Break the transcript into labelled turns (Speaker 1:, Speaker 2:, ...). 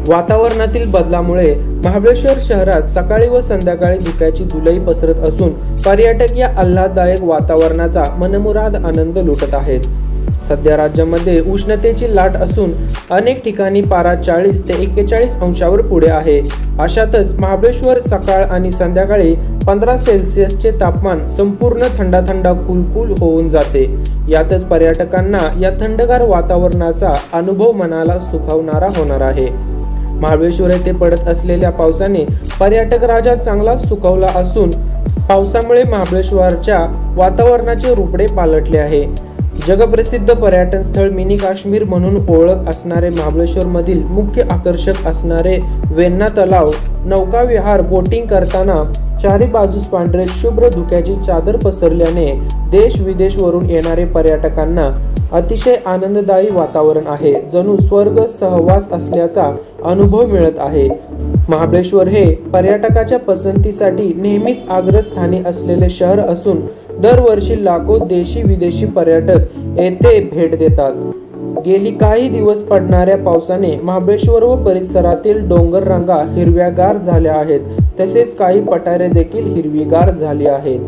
Speaker 1: वातावरणातील बदलामुळे महाबळेश्वर शहरात सकाळी व संध्याकाळी धुक्याची धुलई पसरत असून पर्यटक या आल्हाददायक वातावरणाचा मनमुराद आनंद लुटत आहेत। सध्या राज्यामध्ये उष्णतेची लाट असून अनेक ठिकाणी पारा 40 ते 41 अंशावर पुढे आहे। अशातच महाबळेश्वर सकाळ आणि संध्याकाळी 15 सेल्सिअसचे तापमान संपूर्ण थंड कुलकुल होऊन जाते। यातच पर्यटकांना या थंडगार वातावरणाचा अनुभव मनाला सुखावणारा होणार आहे। महाबळेश्वर येथे पडत असलेल्या पावसाने पर्यटक राजा चांगला सुखावला असून पावसामुळे महाबळेश्वरच्या वातावरणाचे रूपडे पालटले आहे। जगप्रसिद्ध पर्यटन स्थळ मिनी काश्मीर म्हणून ओळख असणारे महाबळेश्वर मधील मुख्य आकर्षक असणारे वेण्णा तलाव, नौका विहार, बोटिंग करताना चारी बाजूस पांढरे शुभ्र धुक्याची चादर पसरल्याने देश विदेश वरून येणारे पर्यटकांना अतिशय आनंददायी वातावरण आहे। जणू स्वर्ग सहवास असल्याचा अनुभव मिळत आहे। महाबळेश्वर हे पर्यटकाच्या पसंतीसाठी नेहमीच अग्रस्थानी असलेले शहर असून दरवर्षी लाखो देशी विदेशी पर्यटक येथे भेट देतात। गेली काही दिवस पडणाऱ्या पावसाने महाबळेश्वर व परिसरातील डोंगर रांगा हिरव्यागार झाल्या आहेत, तसेच काही पठारे देखील हिरवीगार झाली आहेत।